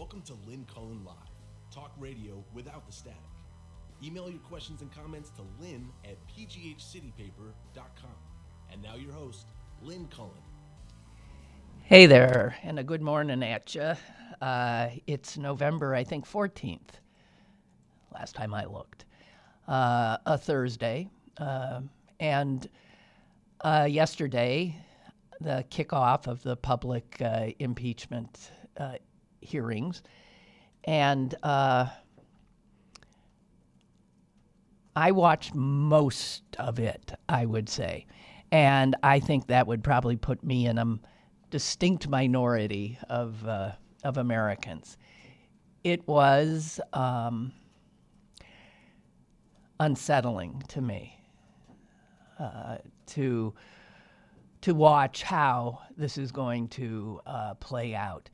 Welcome to Lynn Cullen Live, talk radio without the static. Email your questions and comments to lynn@pghcitypaper.com. And now your host, Lynn Cullen. Hey there, and a good morning at you. It's November, I think, 14th, last time I looked, a Thursday. And yesterday, the kickoff of the public impeachment hearings. And I watched most of it, I would say. And I think that would probably put me in a distinct minority of Americans. It was unsettling to me to watch how this is going to play out.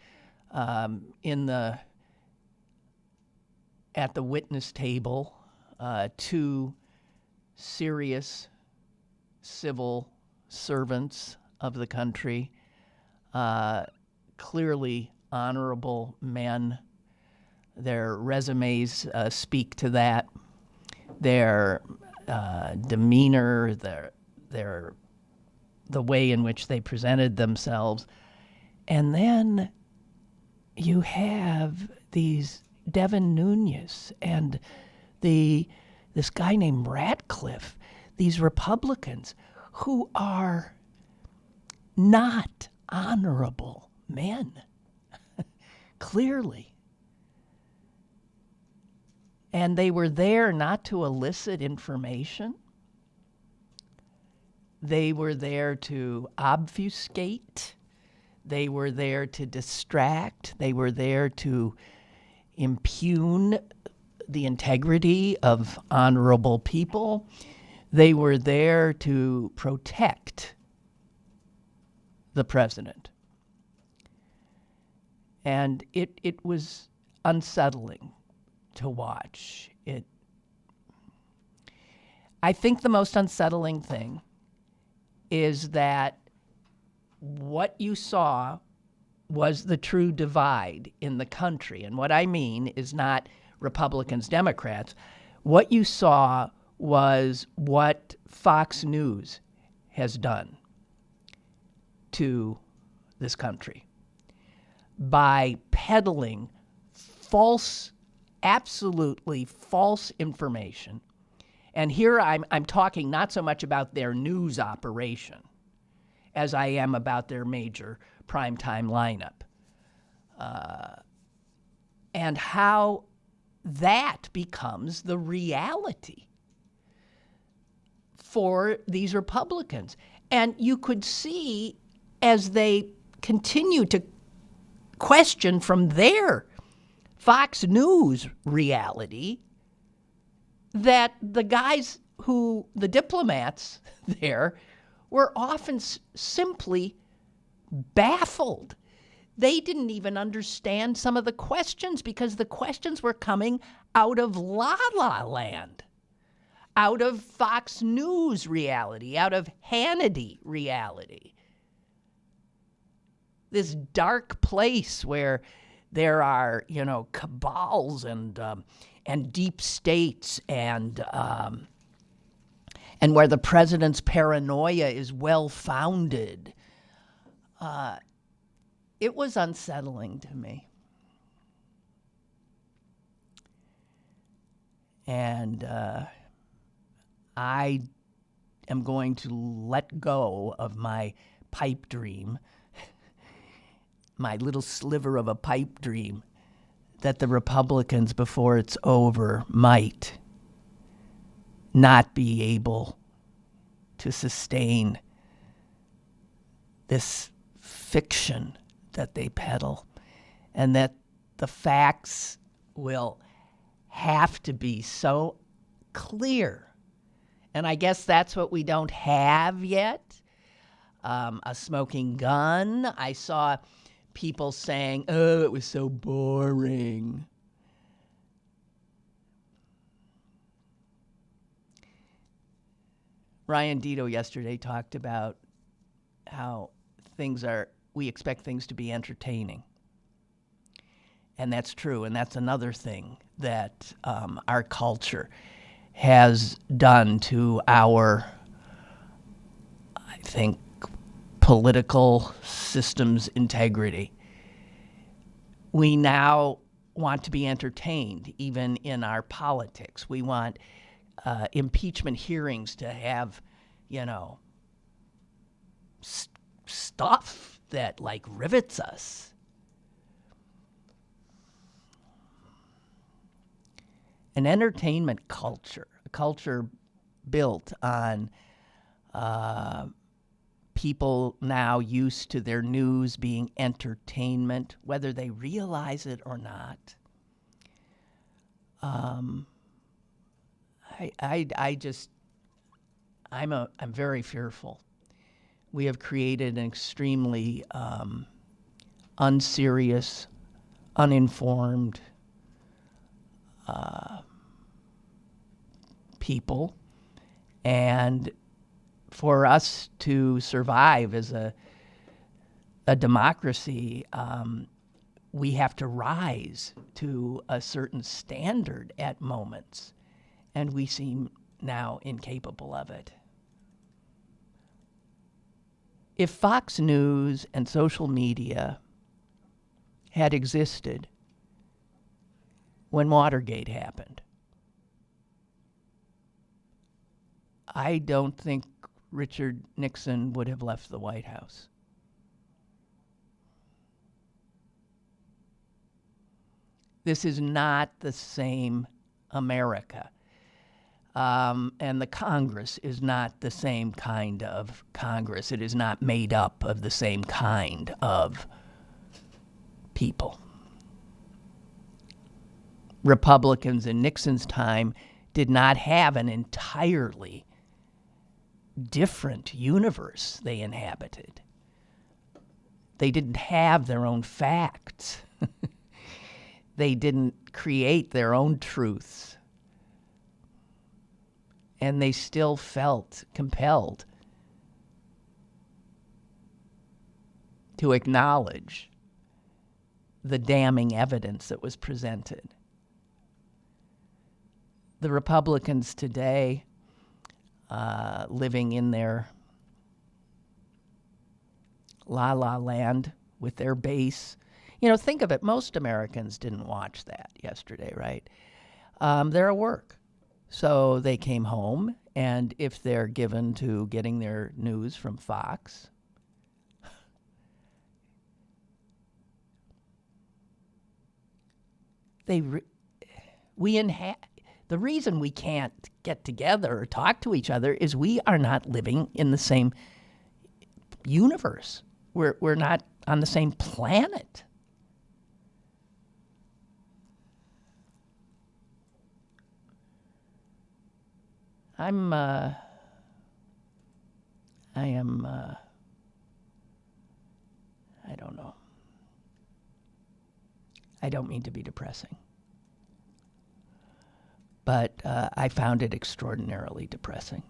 At the witness table, two serious civil servants of the country, clearly honorable men. Their resumes speak to that. Their demeanor, the way in which they presented themselves. And then you have these Devin Nunes and this guy named Ratcliffe, these Republicans who are not honorable men, clearly. And they were there not to elicit information. They were there to obfuscate. They were there to distract. They were there to impugn the integrity of honorable people. They were there to protect the president. And it was unsettling to watch. I think the most unsettling thing is that what you saw was the true divide in the country. And what I mean is not Republicans, Democrats. What you saw was what Fox News has done to this country by peddling false, absolutely false information. And here I'm talking not so much about their news operation as I am about their major primetime lineup. And how that becomes the reality for these Republicans. And you could see as they continue to question from their Fox News reality that the diplomats there were often simply baffled. They didn't even understand some of the questions because the questions were coming out of La La Land, out of Fox News reality, out of Hannity reality. This dark place where there are, cabals and deep states and where the president's paranoia is well-founded. It was unsettling to me. And I am going to let go of my pipe dream, my little sliver of a pipe dream, that the Republicans, before it's over, might not be able to sustain this fiction that they peddle, and that the facts will have to be so clear. And I guess that's what we don't have yet. A smoking gun. I saw people saying, oh, it was so boring. Ryan Dito yesterday talked about how we expect things to be entertaining. And that's true. And that's another thing that our culture has done to our, I think, political system's integrity. We now want to be entertained, even in our politics. We want impeachment hearings to have, stuff that like rivets us. An entertainment culture, a culture built on people now used to their news being entertainment, whether they realize it or not. I'm very fearful. We have created an extremely unserious, uninformed people, and for us to survive as a democracy, we have to rise to a certain standard at moments, and we seem now incapable of it. If Fox News and social media had existed when Watergate happened, I don't think Richard Nixon would have left the White House. This is not the same America. And the Congress is not the same kind of Congress. It is not made up of the same kind of people. Republicans in Nixon's time did not have an entirely different universe they inhabited. They didn't have their own facts. They didn't create their own truths. And they still felt compelled to acknowledge the damning evidence that was presented. The Republicans today, living in their la-la land with their base. Think of it. Most Americans didn't watch that yesterday, right? They're at work. So they came home, and if they're given to getting their news from Fox, the reason we can't get together or talk to each other is we are not living in the same universe. We're not on the same planet. I don't know. I don't mean to be depressing. But I found it extraordinarily depressing.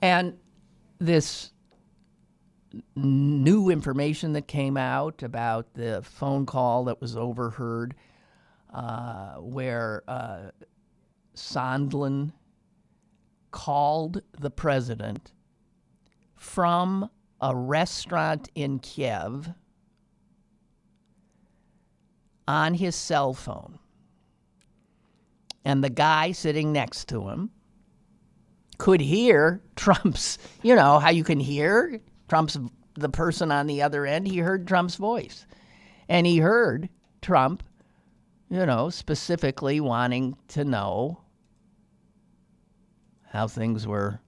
And this new information that came out about the phone call that was overheard, where Sondland called the president from a restaurant in Kiev on his cell phone. And the guy sitting next to him could hear Trump's, how you can hear Trump's, the person on the other end, he heard Trump's voice. And he heard Trump, specifically wanting to know how things were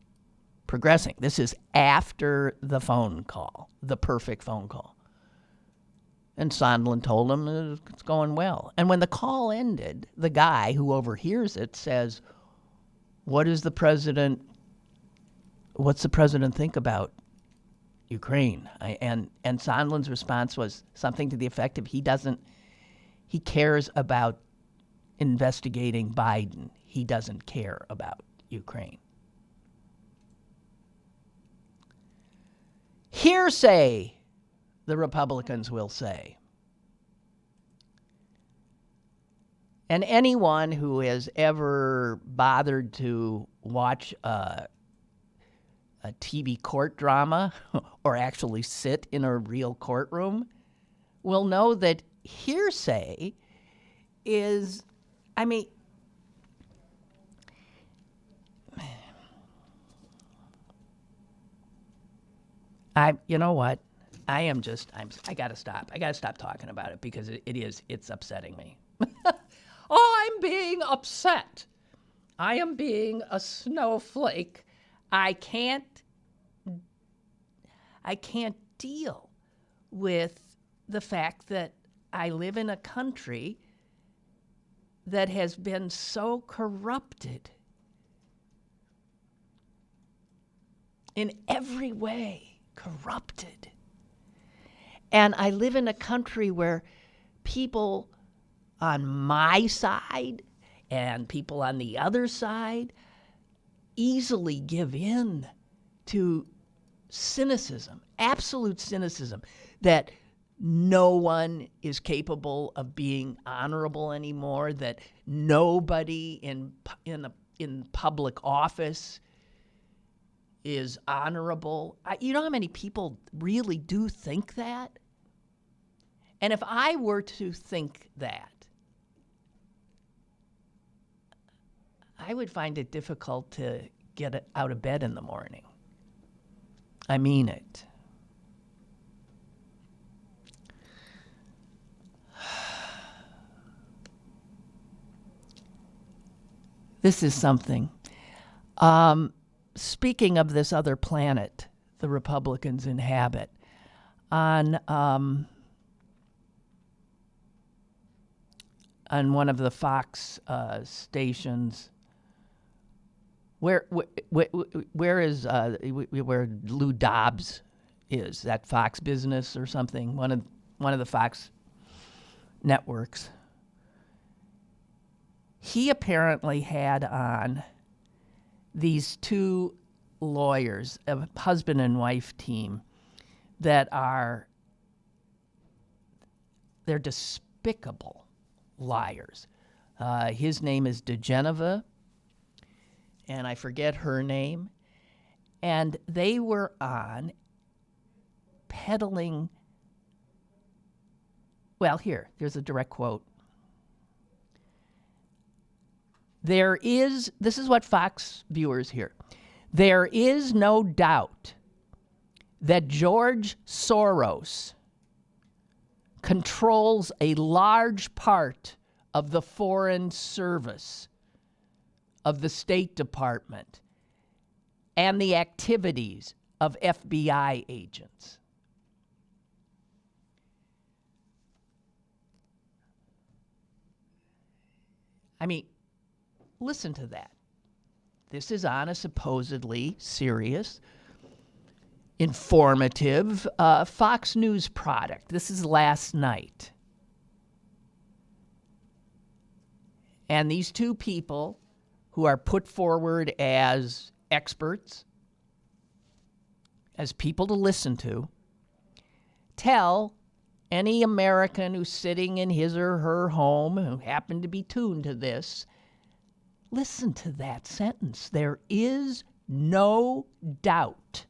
progressing. This is after the phone call, the perfect phone call. And Sondland told him it's going well. And when the call ended, the guy who overhears it says, what's the president think about Ukraine? And Sondland's response was something to the effect of he cares about investigating Biden. He doesn't care about Ukraine. Hearsay, the Republicans will say. And anyone who has ever bothered to watch a TV court drama or actually sit in a real courtroom will know that hearsay is, you know what? I gotta stop. I gotta stop talking about it because it's upsetting me. Oh, I'm being upset. I am being a snowflake. I can't deal with the fact that I live in a country that has been so corrupted in every way, corrupted. And I live in a country where people on my side and people on the other side easily give in to cynicism, absolute cynicism, that no one is capable of being honorable anymore, that nobody in public office is honorable. You know how many people really do think that? And if I were to think that, I would find it difficult to get out of bed in the morning. I mean it. This is something. Speaking of this other planet the Republicans inhabit, on one of the Fox stations, where Lou Dobbs is, that Fox Business or something, one of the Fox networks. He apparently had on these two lawyers, a husband and wife team, they're despicable liars. His name is DeGeneva, and I forget her name. And they were on peddling. Well, there's a direct quote. This is what Fox viewers hear. There is no doubt that George Soros controls a large part of the Foreign Service of the State Department and the activities of FBI agents. I mean, listen to that. This is on a supposedly serious, informative Fox News product. This is last night. And these two people who are put forward as experts, as people to listen to, tell any American who's sitting in his or her home who happened to be tuned to this, listen to that sentence. There is no doubt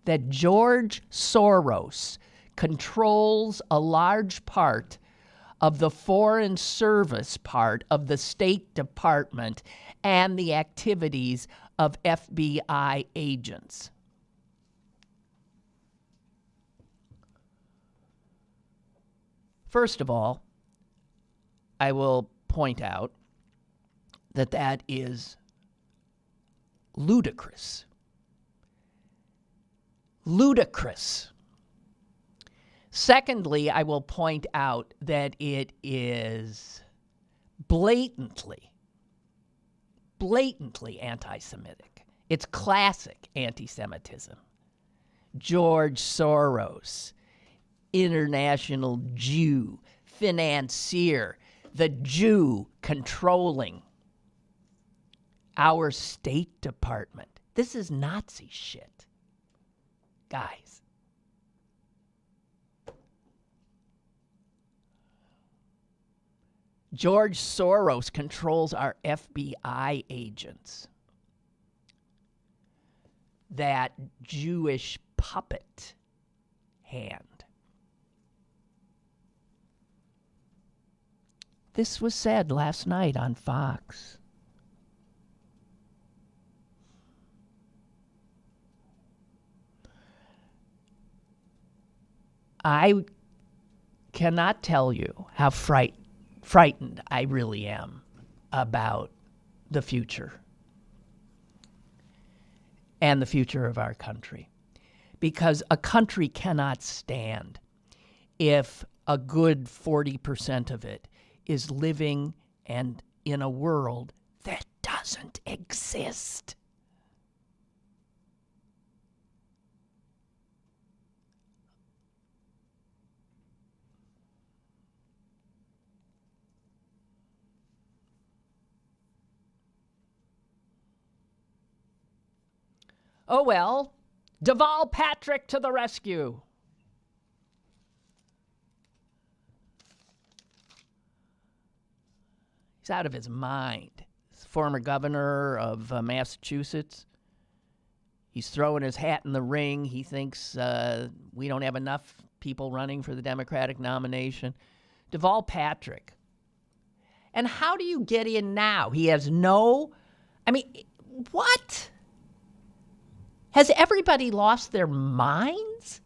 that George Soros controls a large part of the Foreign Service part of the State Department and the activities of FBI agents. First of all, I will point out that is ludicrous. Ludicrous. Secondly, I will point out that it is blatantly anti-Semitic. It's classic anti-Semitism. George Soros, international Jew, financier, the Jew controlling our State Department. This is Nazi shit. Guys, George Soros controls our FBI agents. That Jewish puppet hand. This was said last night on Fox. I cannot tell you how frightened I really am about the future and the future of our country. Because a country cannot stand if a good 40% of it is living and in a world that doesn't exist. Oh well, Deval Patrick to the rescue. He's out of his mind. Former governor of Massachusetts. He's throwing his hat in the ring. He thinks we don't have enough people running for the Democratic nomination. Deval Patrick. And how do you get in now? He has no... I mean, what? Has everybody lost their minds?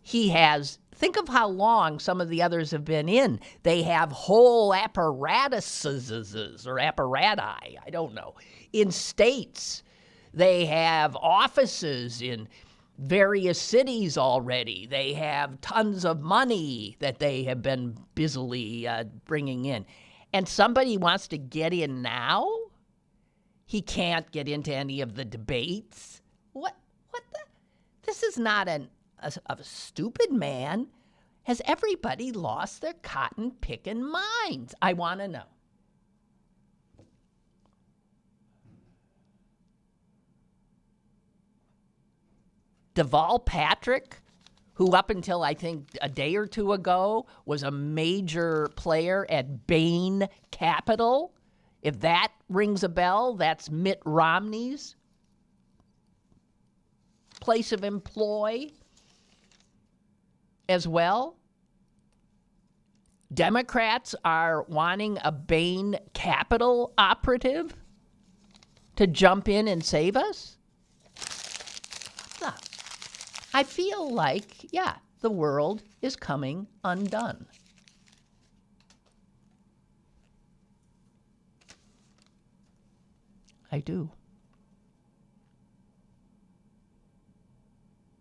He has... Think of how long some of the others have been in. They have whole apparatuses or apparati, I don't know, in states. They have offices in various cities already. They have tons of money that they have been busily bringing in. And somebody wants to get in now? He can't get into any of the debates. What the? This is not a stupid man. Has everybody lost their cotton-picking minds? I want to know. Deval Patrick, who up until I think a day or two ago was a major player at Bain Capital. If that rings a bell, that's Mitt Romney's place of employ as well. Democrats are wanting a Bain Capital operative to jump in and save us. I feel like, yeah, the world is coming undone. I do.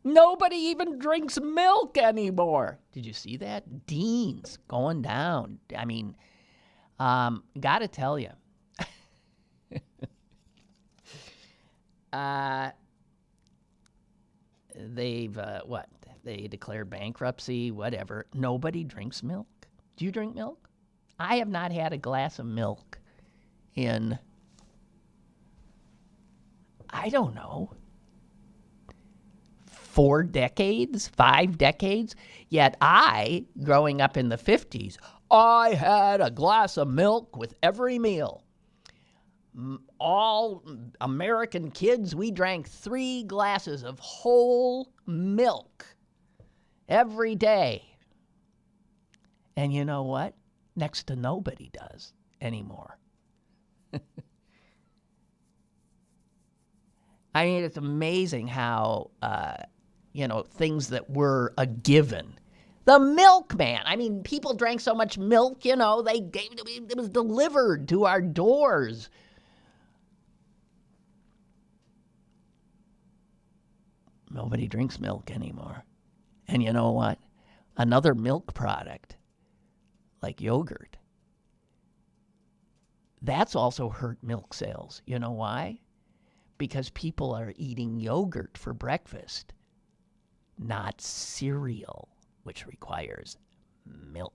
Nobody even drinks milk anymore. Did you see that? Dean's going down. I mean, gotta tell you. They've, They declared bankruptcy, whatever. Nobody drinks milk. Do you drink milk? I have not had a glass of milk in, I don't know, 4 decades, 5 decades. Yet I, growing up in the 50s, I had a glass of milk with every meal. All American kids, we drank 3 glasses of whole milk every day. And you know what? Next to nobody does anymore. I mean, it's amazing how, things that were a given. The milkman. I mean, people drank so much milk, it was delivered to our doors. Nobody drinks milk anymore. And you know what? Another milk product, like yogurt, that's also hurt milk sales. You know why? Because people are eating yogurt for breakfast, not cereal, which requires milk.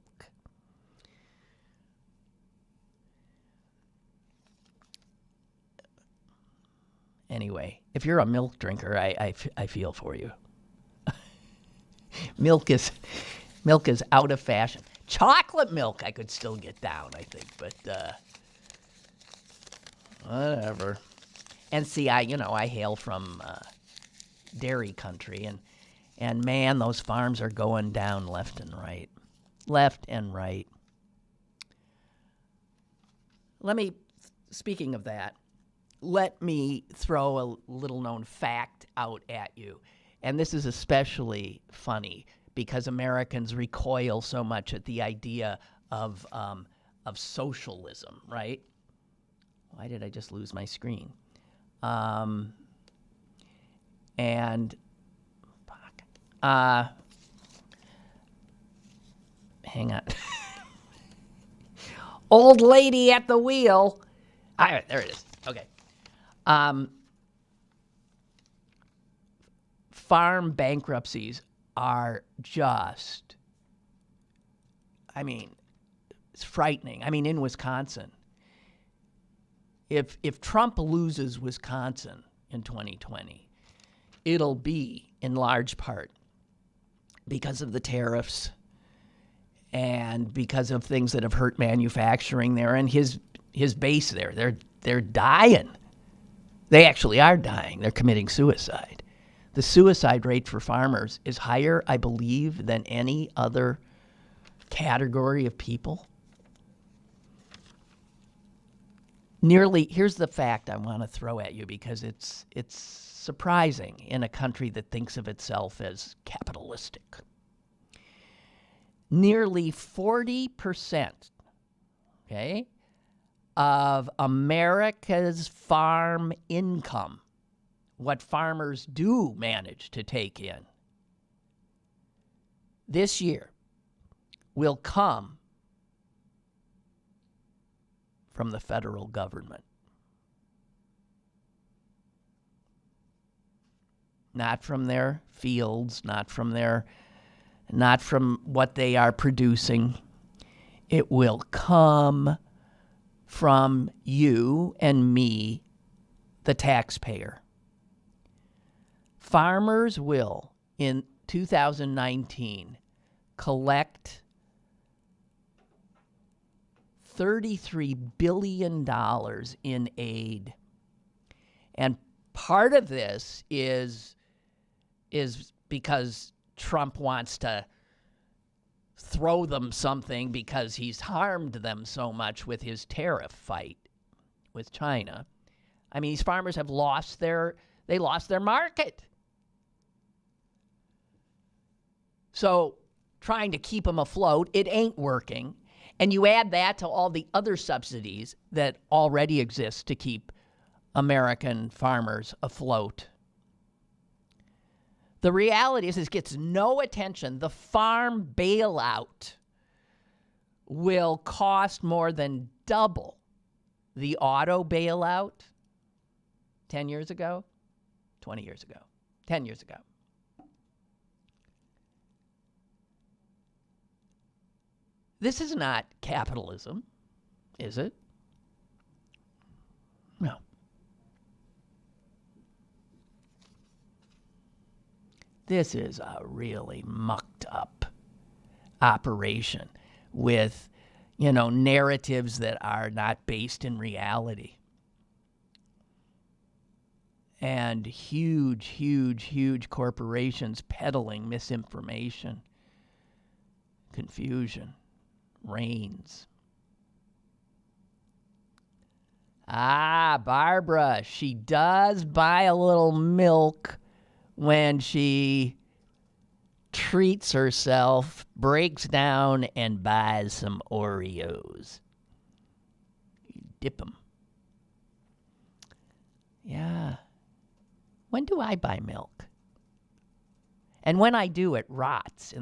Anyway, if you're a milk drinker, I feel for you. Milk is, Milk is out of fashion. Chocolate milk I could still get down, I think, but whatever. And see, I hail from dairy country, and man, those farms are going down left and right. Left and right. Speaking of that, let me throw a little-known fact out at you. And this is especially funny because Americans recoil so much at the idea of socialism, right? Why did I just lose my screen? And hang on. Old lady at the wheel. There it is. Okay. Farm bankruptcies are just, it's frightening. In Wisconsin, if Trump loses Wisconsin in 2020, it'll be in large part because of the tariffs and because of things that have hurt manufacturing there and his base there. They're dying. They actually are dying. They're committing suicide. The suicide rate for farmers is higher, I believe, than any other category of people. Here's the fact I want to throw at you because it's surprising in a country that thinks of itself as capitalistic. Nearly 40%, okay, of America's farm income, what farmers do manage to take in this year, will come from the federal government. Not from their fields, not from what they are producing. It will come from you and me, the taxpayer. Farmers will, in 2019, collect $33 billion in aid. And part of this is because Trump wants to throw them something because he's harmed them so much with his tariff fight with China. These farmers have lost their market. So trying to keep them afloat, it ain't working. And you add that to all the other subsidies that already exist to keep American farmers afloat. The reality is this gets no attention. The farm bailout will cost more than double the auto bailout 10 years ago, 20 years ago, 10 years ago. This is not capitalism, is it? No. This is a really mucked up operation with, narratives that are not based in reality. And huge, huge, huge corporations peddling misinformation, confusion, reigns. Barbara, she does buy a little milk when she treats herself, breaks down, and buys some Oreos. You dip them. Yeah. When do I buy milk? And when I do, it rots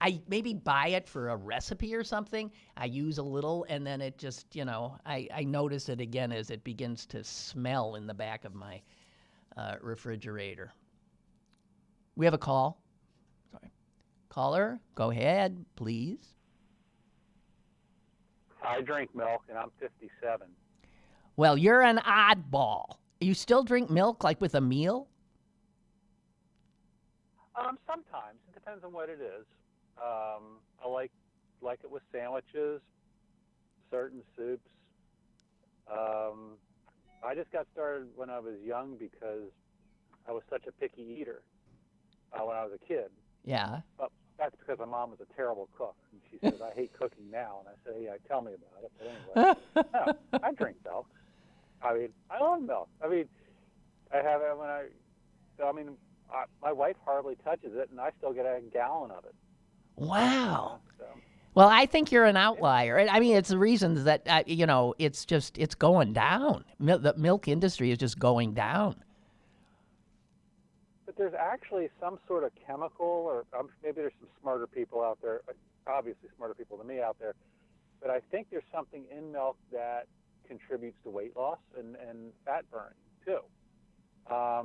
I maybe buy it for a recipe or something. I use a little, and then it just, I notice it again as it begins to smell in the back of my refrigerator. We have a call. Sorry. Caller, go ahead, please. I drink milk, and I'm 57. Well, you're an oddball. You still drink milk, like with a meal? Sometimes. It depends on what it is. I like it with sandwiches, certain soups. I just got started when I was young because I was such a picky eater when I was a kid. Yeah. But that's because my mom was a terrible cook. And she says, I hate cooking now. And I said, yeah, tell me about it. But anyway, no, I drink milk. I mean, I love milk. I mean, I have it my wife hardly touches it, and I still get a gallon of it. Wow. So, Well, I think you're an outlier. I mean, it's the reasons that, it's going down. The milk industry is just going down. but there's actually some sort of chemical, or maybe there's some smarter people out there, obviously smarter people than me out there, but I think there's something in milk that contributes to weight loss and fat burning too.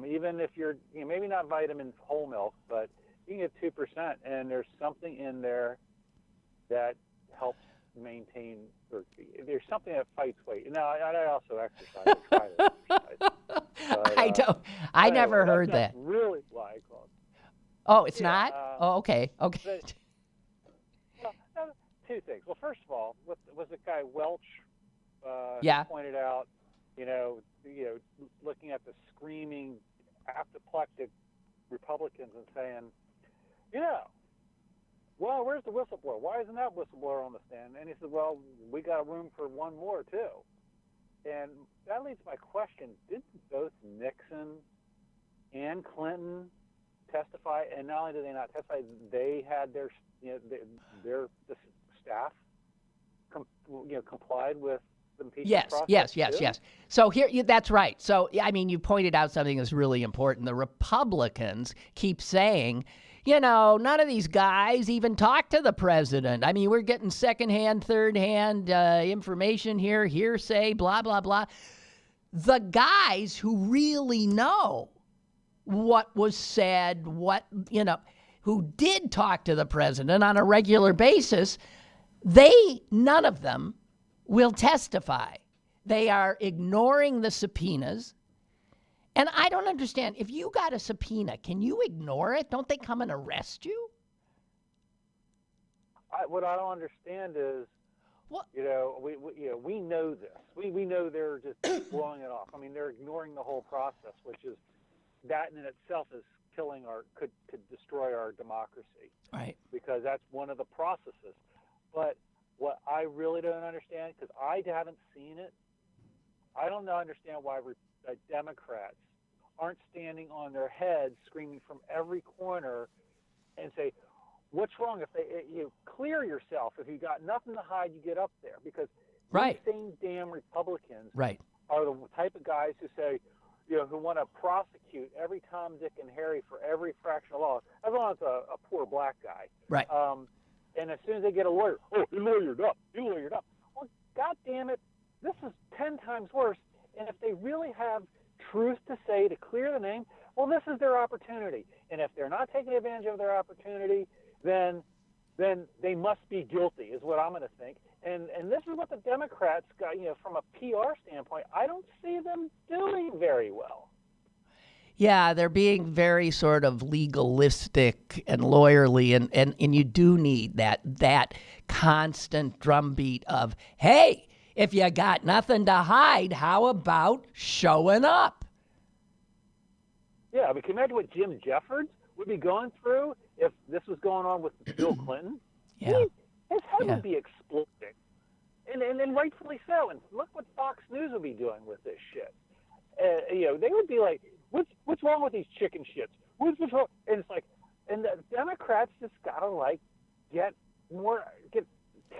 Even if you're, maybe not vitamin whole milk, but you can get 2%, and there's something in there that helps maintain, or there's something that fights weight. Now, I also exercise. I try to exercise. But, I anyway, never heard that's that. Really why I call it. Oh, it's Yeah, not? Oh, okay. Okay. Well, two things. Well, first of all, was the guy Welch Yeah. who pointed out, looking at the screaming, apoplectic Republicans and saying, well, where's the whistleblower? Why isn't that whistleblower on the stand? And he said, well, we got room for one more, too. And that leads to my question, didn't both Nixon and Clinton testify? And not only did they not testify, they had their staff complied with the impeachment process? Yes. So that's right. So, I mean, you pointed out something that's really important. The Republicans keep saying, none of these guys even talk to the president. I mean, we're getting secondhand, thirdhand information here, hearsay, blah, blah, blah. The guys who really know what was said, who did talk to the president on a regular basis, none of them will testify. They are ignoring the subpoenas. And I don't understand. If you got a subpoena, can you ignore it? Don't they come and arrest you? What I don't understand is, what? We know this. We know they're just blowing it off. I mean, they're ignoring the whole process, which is that in itself is killing could destroy our democracy. Right. Because that's one of the processes. But what I really don't understand, because I haven't seen it, I don't understand why Democrats aren't standing on their heads screaming from every corner and say, what's wrong? If clear yourself. If you got nothing to hide, you get up there. Because these same damn Republicans are the type of guys who say, who want to prosecute every Tom, Dick, and Harry for every fraction of law, as long as it's a poor black guy. Right. And as soon as they get a lawyer, he lawyered up. Well, God damn it, this is 10 times worse. And if they really have truth to say to clear the name, well, this is their opportunity. And if they're not taking advantage of their opportunity, then they must be guilty, is what I'm going to think. And this is what the Democrats got, from a PR standpoint. I don't see them doing very well. Yeah, they're being very sort of legalistic and lawyerly, and you do need that constant drumbeat of, hey, if you got nothing to hide, how about showing up? Yeah, I mean, can you imagine what Jim Jeffords would be going through if this was going on with Bill Clinton? Yeah. His head would be exploding, and rightfully so. And look what Fox News would be doing with this shit. They would be like, what's wrong with these chicken shits? What's wrong? And it's like, and the Democrats just gotta get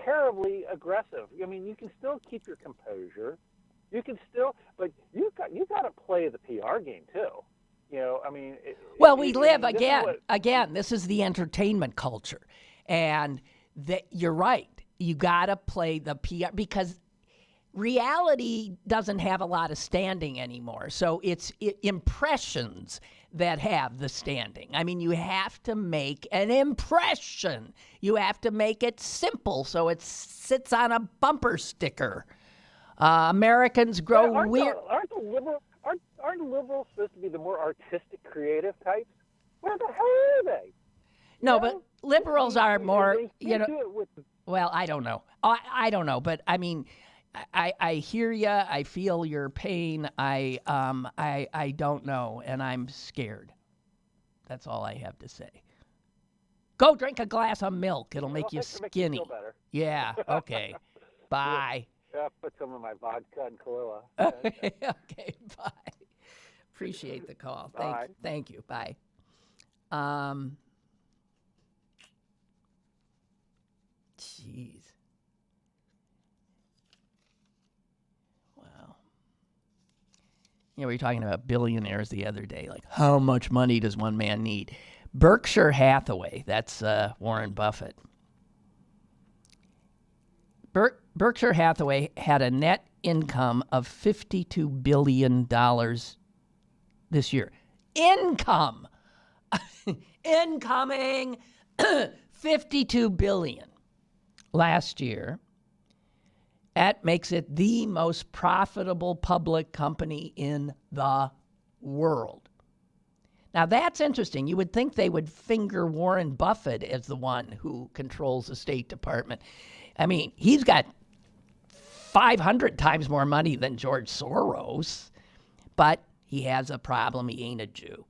terribly aggressive. I mean, you can still keep your composure. You can still, but you got to play the PR game too. I mean. This is the entertainment culture, and you're right. You got to play the PR because reality doesn't have a lot of standing anymore. So it's impressions that have the standing. I mean, you have to make an impression. You have to make it simple so it sits on a bumper sticker. Americans grow weird. Aren't liberals supposed to be the more artistic, creative types? Where the hell are they? No, but liberals are more, They stick to it with well, I don't know. I don't know, but I mean, I hear you. I feel your pain. I don't know, and I'm scared. That's all I have to say. Go drink a glass of milk. It'll make you It'll make skinny. feel better. Yeah. Okay. Bye. Yeah, put some of my vodka and Kahlua. Okay. Bye. Appreciate the call. Bye. Thank you. Bye. Jeez. Wow. We were talking about billionaires the other day. Like, how much money does one man need? Berkshire Hathaway, that's Warren Buffett. Berkshire Hathaway had a net income of $52 billion this year. Income! Incoming! $52 billion last year. That makes it the most profitable public company in the world. Now, that's interesting. You would think they would finger Warren Buffett as the one who controls the State Department. I mean, he's got 500 times more money than George Soros, but he has a problem. He ain't a Jew.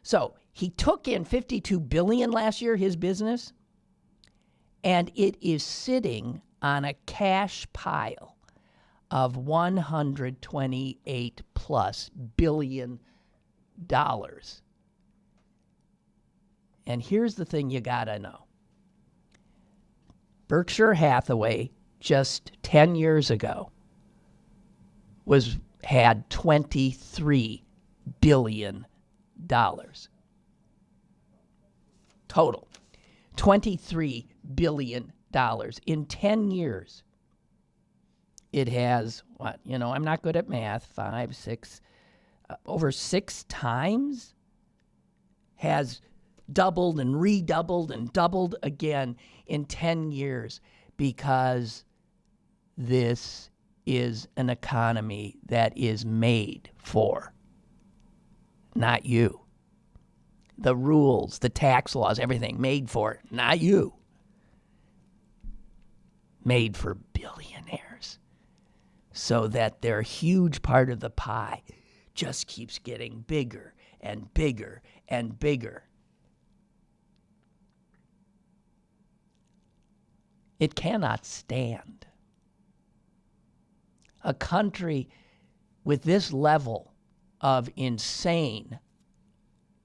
So he took in $52 billion last year, his business, and it is sitting on a cash pile of $128 plus billion. And here's the thing you gotta know. Berkshire Hathaway, just 10 years ago, had $23 billion. Total. $23 billion. In 10 years, it has, what? I'm not good at math. 5, 6, over 6 times has doubled and redoubled and doubled again in 10 years because this is an economy that is made for, not you. The rules, the tax laws, everything made for, not you. Made for billionaires so that their huge part of the pie just keeps getting bigger and bigger and bigger. It cannot stand. A country with this level of insane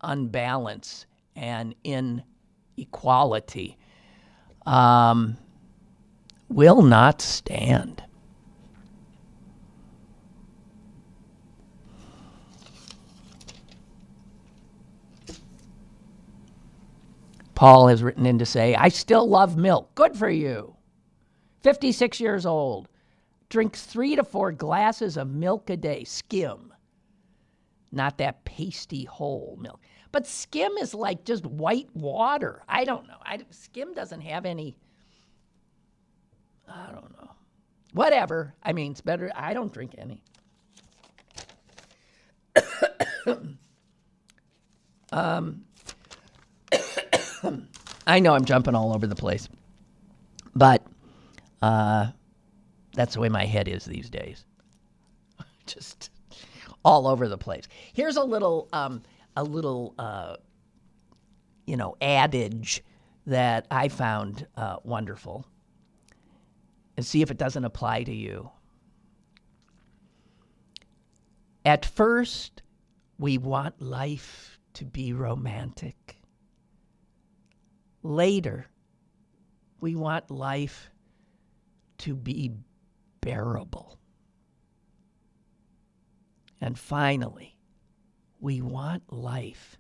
unbalance and inequality will not stand. Paul has written in to say, I still love milk. Good for you. 56 years old. Drinks 3 to 4 glasses of milk a day. Skim. Not that pasty whole milk. But skim is like just white water. I don't know. Skim doesn't have any, I don't know. Whatever. I mean, it's better. I don't drink any. I know I'm jumping all over the place, but that's the way my head is these days. Just all over the place. Here's a little adage that I found wonderful, and see if it doesn't apply to you. At first, we want life to be romantic. Later, we want life to be bearable. And finally, we want life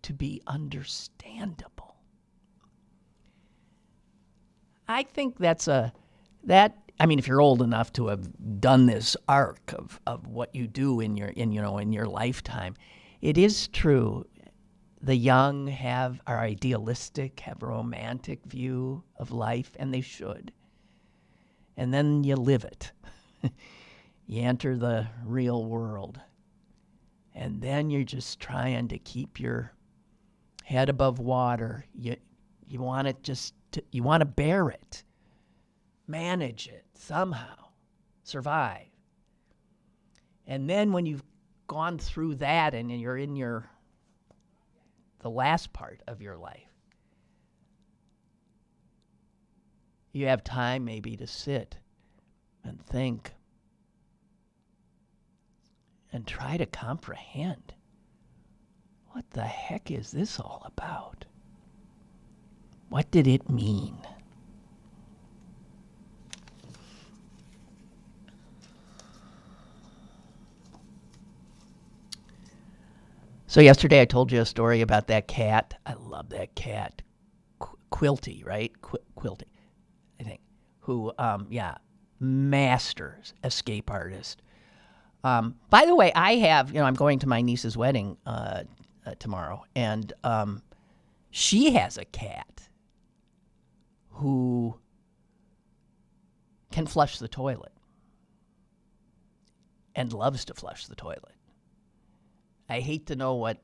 to be understandable. I think if you're old enough to have done this arc of what you do in your lifetime, it is true. The young are idealistic, have a romantic view of life, and they should. And then you live it. You enter the real world. And then you're just trying to keep your head above water. You want it you want to bear it, manage it somehow, survive. And then when you've gone through that and you're in the last part of your life, you have time maybe to sit and think and try to comprehend, what the heck is this all about? What did it mean? So yesterday I told you a story about that cat. I love that cat. Quilty, right? Quilty, I think. Who, master escape artist. By the way, I have, I'm going to my niece's wedding tomorrow, and she has a cat who can flush the toilet and loves to flush the toilet. I hate to know what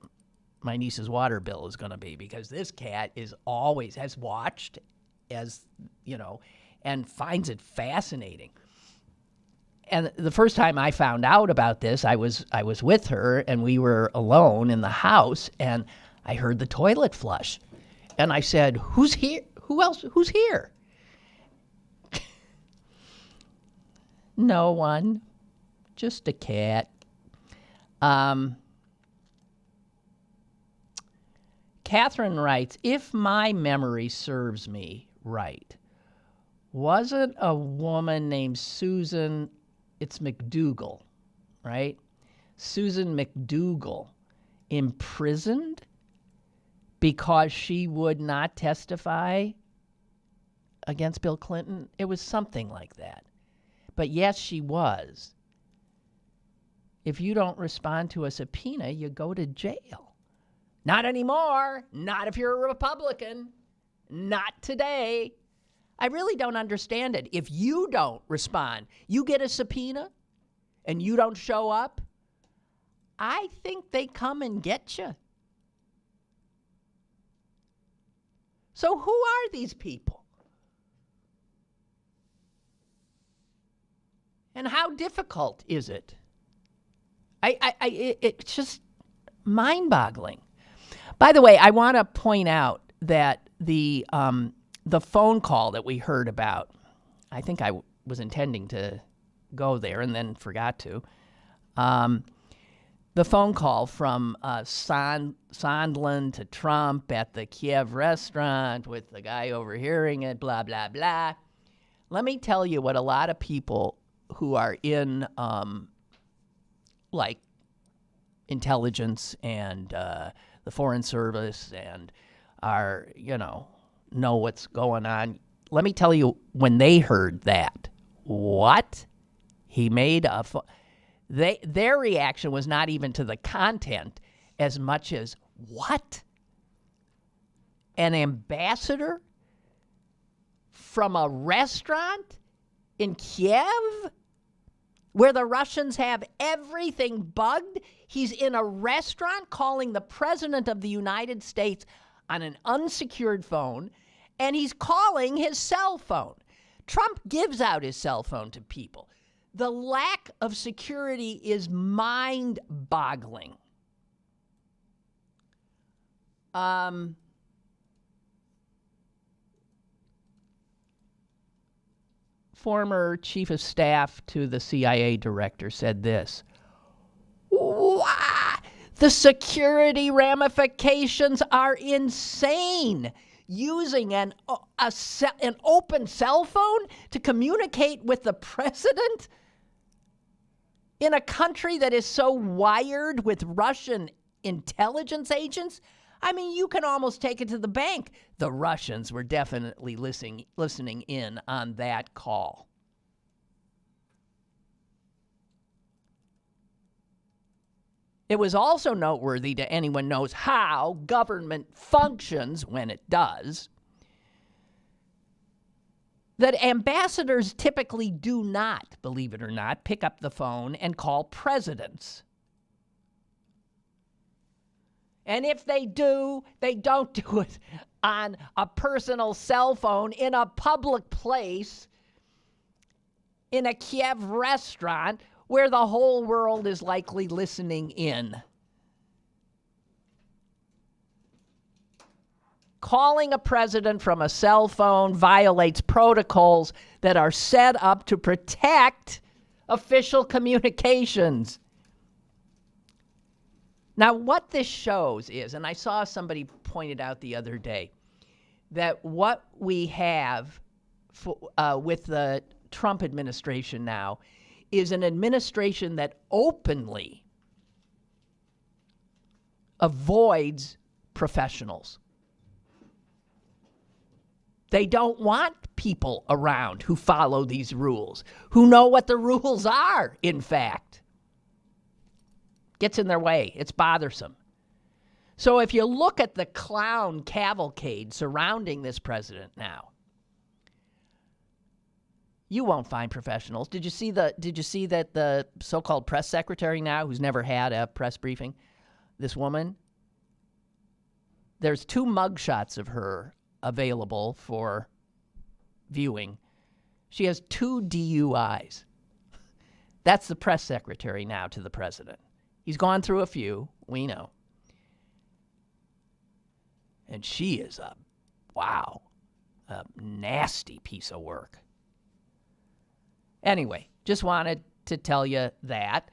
my niece's water bill is going to be, because this cat has watched, and finds it fascinating. And the first time I found out about this, I was with her, and we were alone in the house, and I heard the toilet flush. And I said, "Who's here? Who else? Who's here?" No one. Just a cat. Catherine writes, if my memory serves me right, wasn't a woman named Susan, it's McDougal, right? Susan McDougal imprisoned because she would not testify against Bill Clinton? It was something like that. But yes, she was. If you don't respond to a subpoena, you go to jail. Not anymore. Not if you're a Republican. Not today. I really don't understand it. If you don't respond, you get a subpoena and you don't show up, I think they come and get you. So who are these people? And how difficult is it? It's just mind-boggling. By the way, I want to point out that the phone call that we heard about, I think I was intending to go there and then forgot to. The phone call from Sondland to Trump at the Kiev restaurant with the guy overhearing it, blah, blah, blah. Let me tell you what a lot of people who are in, like, intelligence and the Foreign Service and are, know what's going on. Let me tell you, when they heard that, what? He made their reaction was not even to the content as much as, what? An ambassador from a restaurant in Kiev where the Russians have everything bugged? He's in a restaurant calling the President of the United States on an unsecured phone, and he's calling his cell phone. Trump gives out his cell phone to people. The lack of security is mind-boggling. Former chief of staff to the CIA director said this: the security ramifications are insane. Using an open cell phone to communicate with the president in a country that is so wired with Russian intelligence agents? I mean, you can almost take it to the bank. The Russians were definitely listening in on that call. It was also noteworthy to anyone knows how government functions when it does, that ambassadors typically do not, believe it or not, pick up the phone and call presidents. And if they do, they don't do it on a personal cell phone in a public place, in a Kiev restaurant where the whole world is likely listening in. Calling a president from a cell phone violates protocols that are set up to protect official communications. Now, what this shows is, and I saw somebody pointed out the other day, that what we have with the Trump administration now is an administration that openly avoids professionals. They don't want people around who follow these rules, who know what the rules are, in fact. Gets in their way. It's bothersome. So if you look at the clown cavalcade surrounding this president now, you won't find professionals. Did you see that the so-called press secretary now, who's never had a press briefing, this woman, there's 2 mugshots of her available for viewing. She has 2 DUIs. That's the press secretary now to the president. He's gone through a few, we know. And she is a nasty piece of work. Anyway, just wanted to tell you that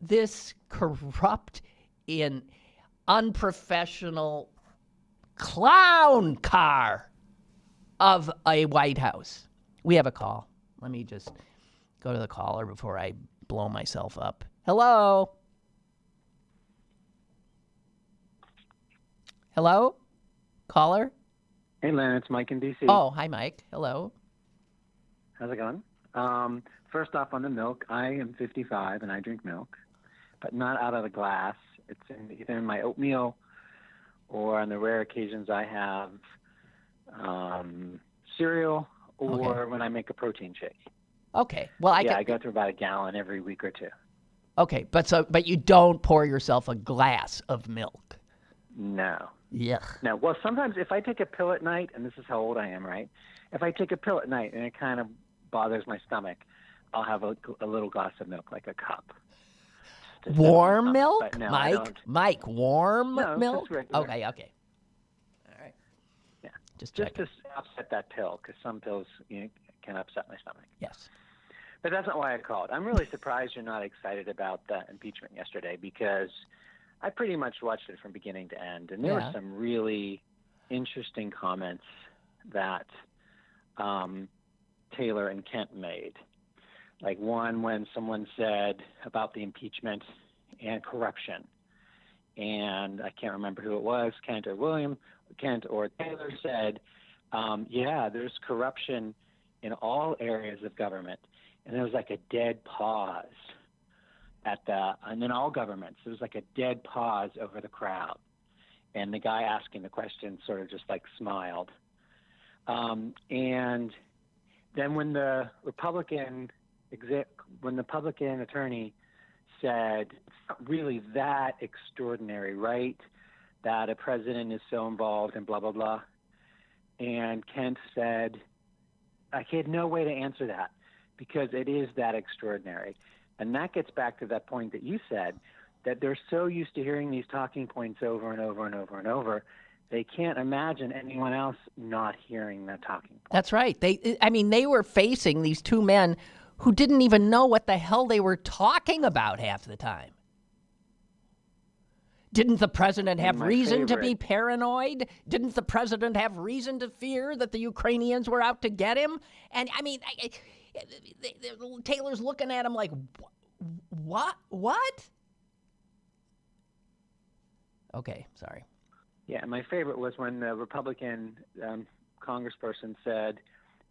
this corrupt, unprofessional clown car of a White House. We have a call. Let me just go to the caller before I blow myself up. Hello? Hello? Caller? Hey, Lynn, it's Mike in D.C. Oh, hi, Mike. Hello. How's it going? First off, on the milk, I am 55 and I drink milk, but not out of the glass. It's either in my oatmeal or on the rare occasions I have cereal or when I make a protein shake. Okay. Well, I go through about a gallon every week or 2. Okay, but you don't pour yourself a glass of milk. No. Yeah. No. Well, sometimes if I take a pill at night, and this is how old I am, right? If I take a pill at night and it kind of bothers my stomach, I'll have a little glass of milk, like a cup. Warm milk, no, Mike. Warm milk. Just regular. Okay. All right. Yeah. Just to upset that pill, because some pills can upset my stomach. Yes. But that's not why I called. I'm really surprised you're not excited about the impeachment yesterday, because I pretty much watched it from beginning to end, and there were some really interesting comments that Taylor and Kent made. Like one when someone said about the impeachment and corruption, and I can't remember who it was, Kent or Taylor said, there's corruption in all areas of government. And there was like a dead pause and in all governments, there was like a dead pause over the crowd. And the guy asking the question sort of just like smiled. And then when the Republican attorney said, it's not really that extraordinary, right? That a president is so involved and blah, blah, blah. And Kent said, I had no way to answer that because it is that extraordinary. And that gets back to that point that you said, that they're so used to hearing these talking points over and over and over and over, they can't imagine anyone else not hearing that talking point. That's right. They were facing these 2 men who didn't even know what the hell they were talking about half the time. Didn't the president have reason to be paranoid? Didn't the president have reason to fear that the Ukrainians were out to get him? And Taylor's looking at him like, what? Okay, sorry. Yeah, my favorite was when the Republican congressperson said,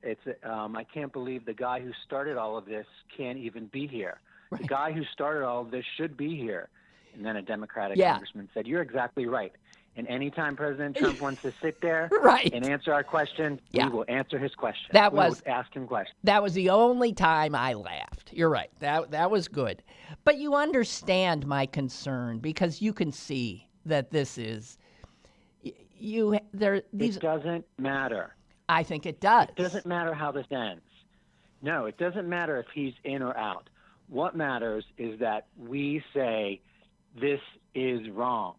I can't believe the guy who started all of this can't even be here. Right. The guy who started all of this should be here. And then a Democratic congressman said, you're exactly right. And anytime President Trump wants to sit there and answer our question, we will answer his question. We will ask him questions. That was the only time I laughed. You're right. That was good. But you understand my concern because you can see that this is, these. It doesn't matter. I think it does. It doesn't matter how this ends. No, it doesn't matter if he's in or out. What matters is that we say this is wrong.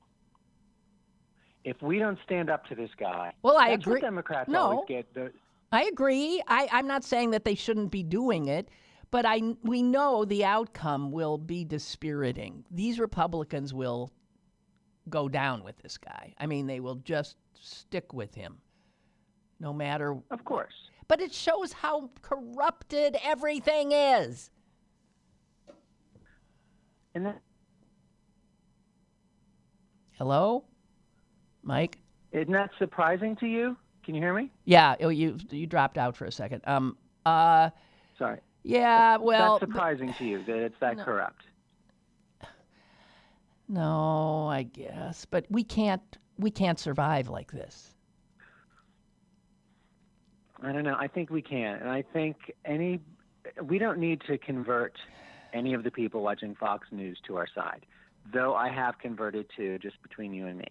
If we don't stand up to this guy, Well, I that's agree. what Democrats No. always get. I agree. I'm not saying that they shouldn't be doing it, but we know the outcome will be dispiriting. These Republicans will go down with this guy. I mean, they will just stick with him, no matter. Of course. But it shows how corrupted everything is. And that, Hello, Mike? isn't that surprising to you? Can you hear me? Yeah, you dropped out for a second. Sorry. Yeah, well, That's surprising to you that it's that corrupt. no, I guess, but we can't survive like this. I don't know. I think we can. And I think we don't need to convert any of the people watching Fox News to our side, though I have converted to, just between you and me.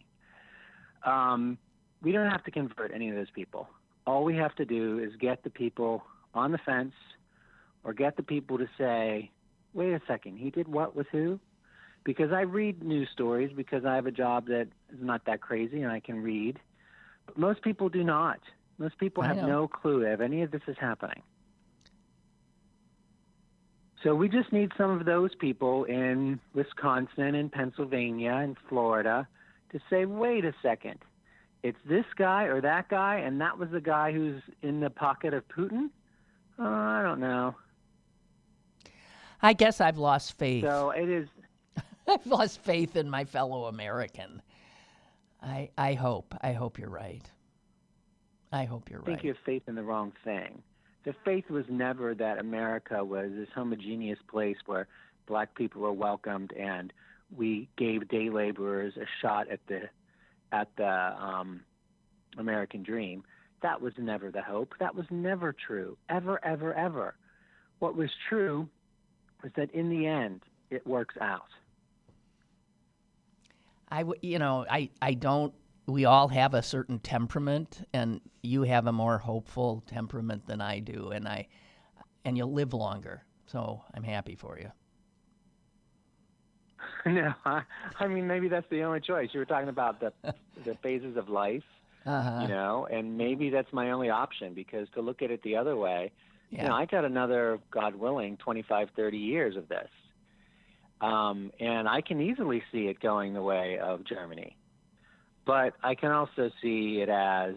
We don't have to convert any of those people. All we have to do is get the people on the fence or get the people to say, wait a second, he did what with who? Because I read news stories because I have a job that is not that crazy and I can read. But most people do not. Most people have no clue if any of this is happening. So we just need some of those people in Wisconsin and Pennsylvania and Florida to say, wait a second, it's this guy or that guy, and that was the guy who's in the pocket of Putin? I don't know. I guess I've lost faith. So it is. I've lost faith in my fellow American. I hope you're right. I hope you're right. I think you have faith in the wrong thing. The faith was never that America was this homogeneous place where black people were welcomed and we gave day laborers a shot at the American dream. That was never the hope. That was never true. Ever, ever, ever. What was true was that in the end, it works out. We all have a certain temperament, and you have a more hopeful temperament than I do, and you'll live longer. So I'm happy for you. No, I mean, maybe that's the only choice. You were talking about the phases of life, and maybe that's my only option, because to look at it the other way, I got another, God willing, 25, 30 years of this. And I can easily see it going the way of Germany. But I can also see it as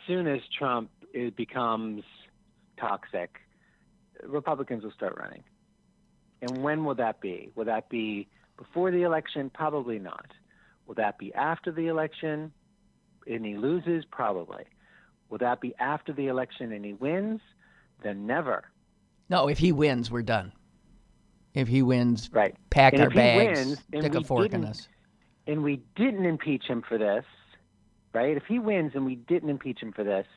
soon as Trump becomes toxic, Republicans will start running. And when will that be? Will that be before the election? Probably not. Will that be after the election and he loses? Probably. Will that be after the election and he wins? Then never. No, if he wins, we're done. If he wins, right. Pack and our if bags, he wins, stick a fork in us. And we didn't impeach him for this, right? If he wins and we didn't impeach him for this,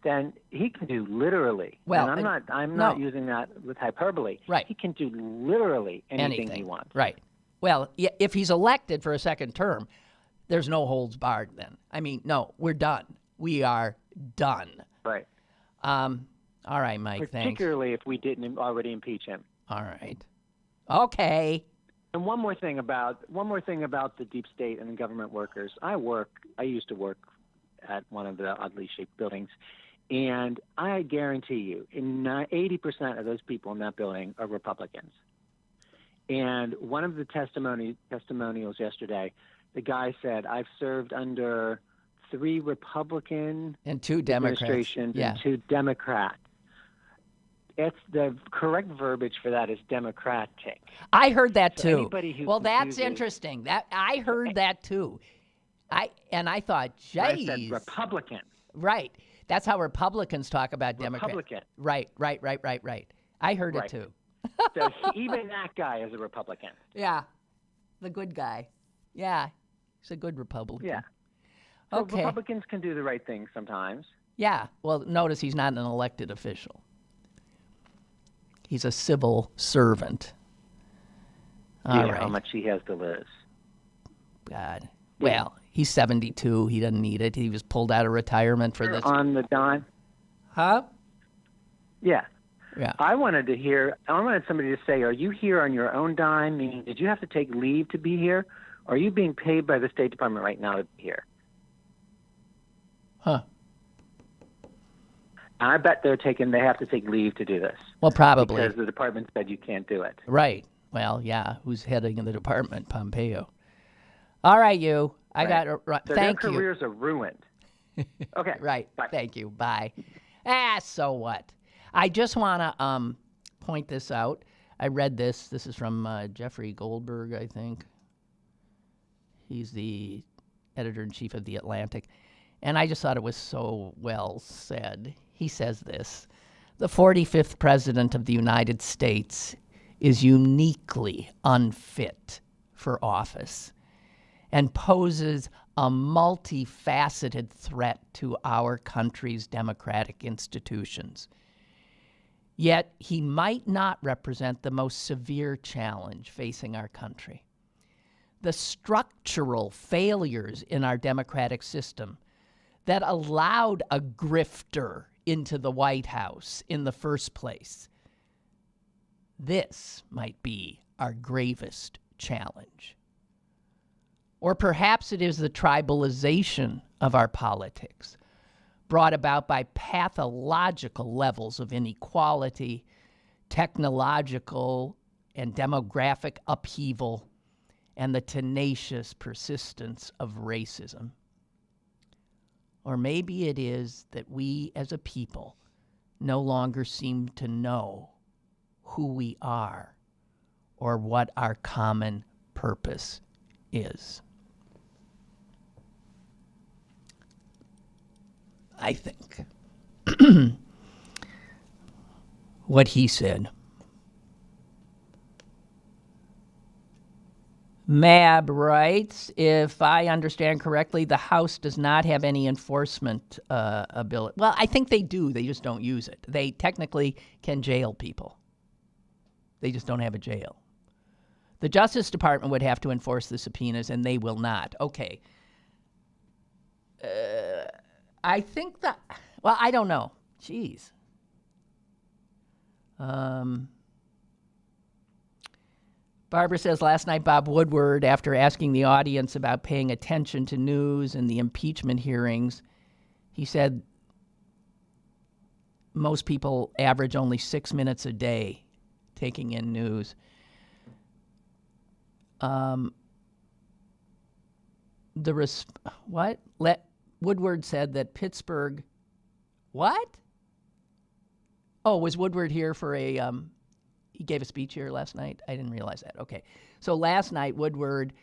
then he can do literally. Well, and I'm not using that with hyperbole. Right. He can do literally anything he wants. Right. Well, if he's elected for a second term, there's no holds barred then. I mean, no, we're done. We are done. Right. All right, Mike, thanks. Particularly if we didn't already impeach him. All right. Okay. And one more thing about the deep state and the government workers. I used to work at one of the oddly shaped buildings, and I guarantee you, 80% of those people in that building are Republicans. And one of the testimonials yesterday, the guy said, "I've served under 3 Republican and 2 Democrats administrations and 2 Democrats." It's the correct verbiage for that is democratic. I heard that too. Well, that's interesting. That I heard that too. I thought, geez. I said Republican. Right. That's how Republicans talk about Democrats. Republican. Right. I heard it too. So even that guy is a Republican. Yeah. The good guy. Yeah. He's a good Republican. Yeah. So okay. Republicans can do the right thing sometimes. Yeah. Well, notice he's not an elected official. He's a civil servant. All right. How much he has to lose. God. Well, He's 72. He doesn't need it. He was pulled out of retirement for this. On the dime? Huh? Yeah. Yeah. I wanted somebody to say, are you here on your own dime? Meaning, did you have to take leave to be here? Or are you being paid by the State Department right now to be here? Huh. I bet they have to take leave to do this. Well, probably. Because the department said you can't do it. Right. Well, yeah. Who's heading the department? Pompeo. All right, you. I got it. So Thank their you. careers are ruined. Okay. Right. Bye. Thank you. Bye. So what? I just want to point this out. I read this. This is from Jeffrey Goldberg, I think. He's the editor-in-chief of The Atlantic. And I just thought it was so well said. He says this: the 45th president of the United States is uniquely unfit for office and poses a multifaceted threat to our country's democratic institutions. Yet he might not represent the most severe challenge facing our country. The structural failures in our democratic system that allowed a grifter into the White House in the first place. This might be our gravest challenge. Or perhaps it is the tribalization of our politics, brought about by pathological levels of inequality, technological and demographic upheaval, and the tenacious persistence of racism. Or maybe it is that we as a people no longer seem to know who we are or what our common purpose is. I think what he said. Mab writes, if I understand correctly, the House does not have any enforcement ability. Well, I think they do. They just don't use it. They technically can jail people. They just don't have a jail. The Justice Department would have to enforce the subpoenas, and they will not. Okay. I think that, well, I don't know. Jeez. Barbara says, last night Bob Woodward, after asking the audience about paying attention to news and the impeachment hearings, he said most people average only 6 minutes a day taking in news. Woodward said that Pittsburgh, what? Oh, was Woodward here for a, he gave a speech here last night? I didn't realize that. Okay. So last night, Woodward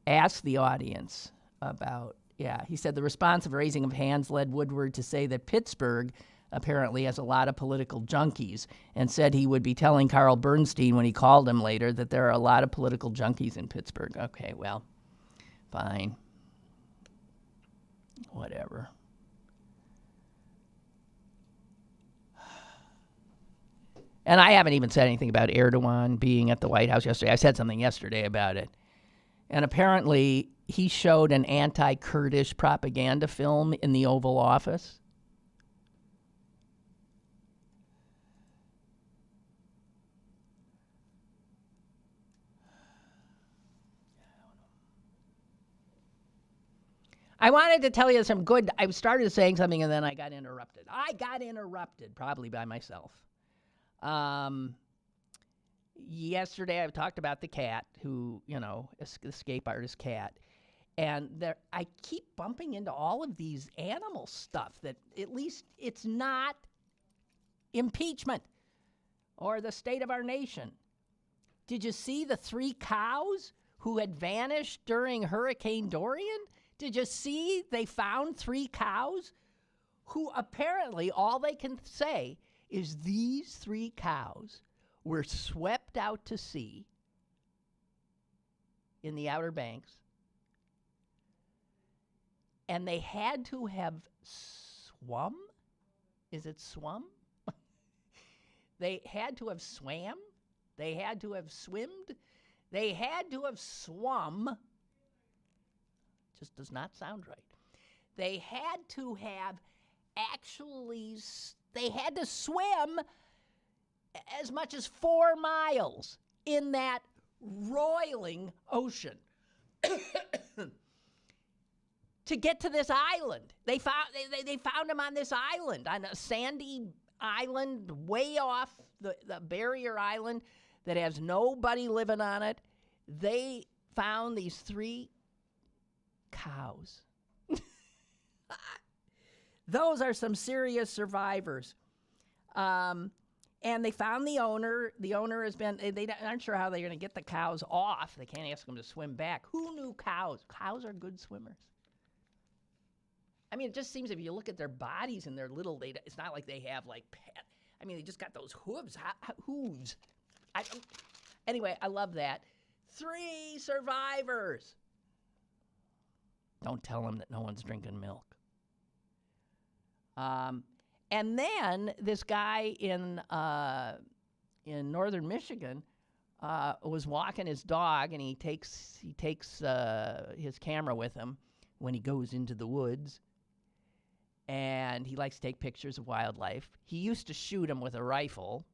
asked the audience about, he said the response of raising of hands led Woodward to say that Pittsburgh apparently has a lot of political junkies, and said he would be telling Carl Bernstein when he called him later that there are a lot of political junkies in Pittsburgh. Okay, well, fine. Whatever. And I haven't even said anything about Erdogan being at the White House yesterday. I said something yesterday about it. And apparently he showed an anti-Kurdish propaganda film in the Oval Office. I wanted to tell you some good, I started saying something and then I got interrupted. Probably by myself. Yesterday I talked about the cat who, escape artist cat. And I keep bumping into all of these animal stuff that at least it's not impeachment or the state of our nation. Did you see the 3 cows who had vanished during Hurricane Dorian? Did you see they found 3 cows who apparently all they can say is these 3 cows were swept out to sea in the Outer Banks, and they had to have swum? Is it swum? They had to have swam? They had to have swimmed? They had to have swum Just does not sound right. They had to have they had to swim as much as 4 miles in that roiling ocean to get to this island. They found him on this island, on a sandy island way off the barrier island that has nobody living on it. They found these 3 cows. Those are some serious survivors. And they found the owner. The owner has been, they aren't sure how they're going to get the cows off. They can't ask them to swim back. Who knew cows? Cows are good swimmers. I mean, it just seems if you look at their bodies and they're little, it's not like they have like, they just got those hooves. Hooves. Anyway, I love that. 3 survivors. Don't tell them that no one's drinking milk. And then this guy in northern Michigan was walking his dog, and he takes his camera with him when he goes into the woods. And he likes to take pictures of wildlife. He used to shoot them with a rifle,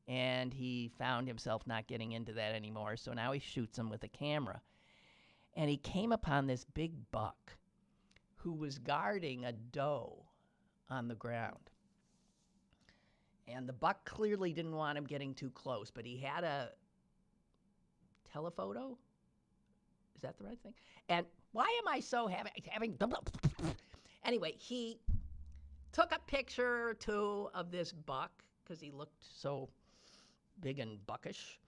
and he found himself not getting into that anymore, so now he shoots them with a camera. And he came upon this big buck who was guarding a doe on the ground. And the buck clearly didn't want him getting too close, but he had a telephoto? Is that the right thing? And why am I so having... Anyway, he took a picture or 2 of this buck because he looked so big and buckish.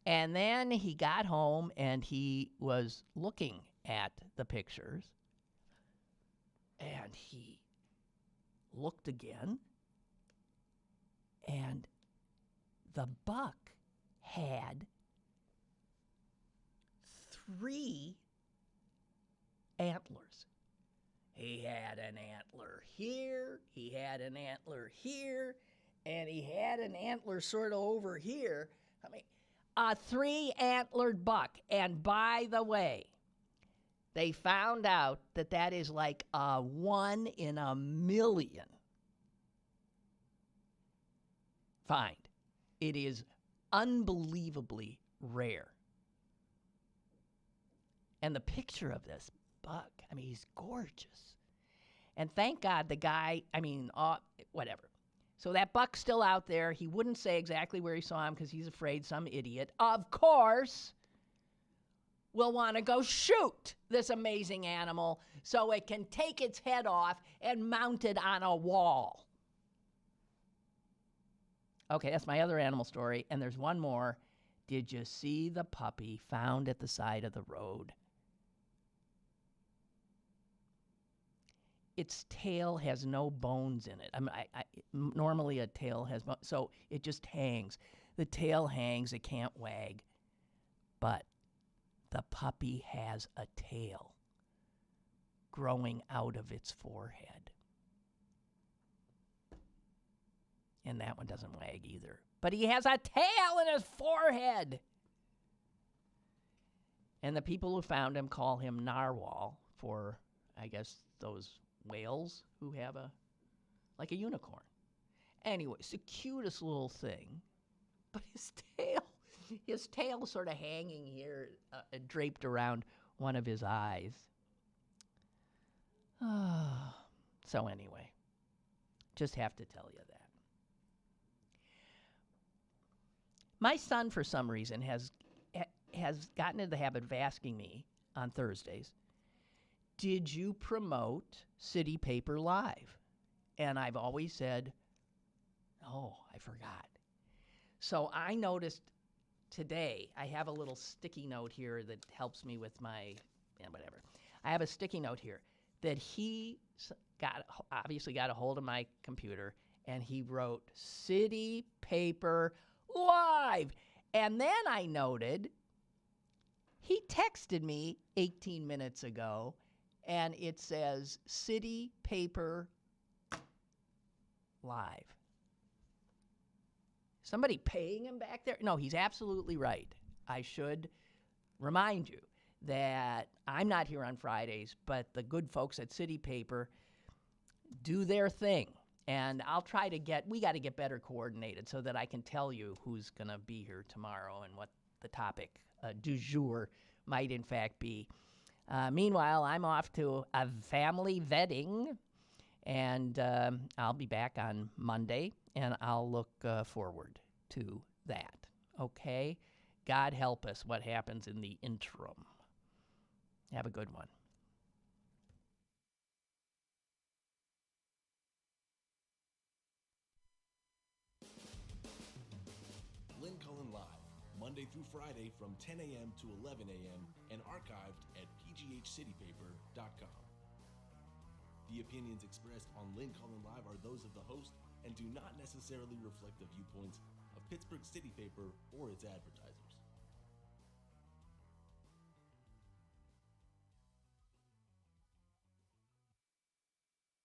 And then he got home and he was looking at the pictures. And he looked again. And the buck had 3 antlers. He had an antler here, he had an antler here, and he had an antler sort of over here. I mean, a 3-antlered buck. And by the way, they found out that is like a 1 in a million find. It is unbelievably rare. And the picture of this buck, he's gorgeous. And thank God the guy, whatever. So that buck's still out there. He wouldn't say exactly where he saw him because he's afraid some idiot, of course, will want to go shoot this amazing animal so it can take its head off and mount it on a wall. Okay, that's my other animal story. And there's one more. Did you see the puppy found at the side of the road? Its tail has no bones in it. Normally a tail has bones, so it just hangs. The tail hangs, it can't wag. But the puppy has a tail growing out of its forehead. And that one doesn't wag either. But he has a tail in his forehead. And the people who found him call him narwhal for, I guess, those whales who have like a unicorn. Anyway, it's the cutest little thing. But his tail sort of hanging here, draped around one of his eyes. So anyway, just have to tell you that. My son, for some reason, has gotten into the habit of asking me on Thursdays, did you promote City Paper Live? And I've always said, oh, I forgot. So I noticed today, I have a little sticky note here that helps me with my, whatever. I have a sticky note here that he obviously got a hold of my computer, and he wrote City Paper Live. And then I noted he texted me 18 minutes ago, and it says City Paper Live. Somebody paying him back there? No, he's absolutely right. I should remind you that I'm not here on Fridays, but the good folks at City Paper do their thing. And I'll try to we got to get better coordinated so that I can tell you who's going to be here tomorrow and what the topic du jour might in fact be. Meanwhile, I'm off to a family wedding, and I'll be back on Monday, and I'll look forward to that. Okay? God help us what happens in the interim. Have a good one. Lynn Cullen Live, Monday through Friday from 10 a.m. to 11 a.m. and archived at pghcitypaper.com. The opinions expressed on Lynn Cullen Live are those of the host and do not necessarily reflect the viewpoints of Pittsburgh City Paper or its advertisers.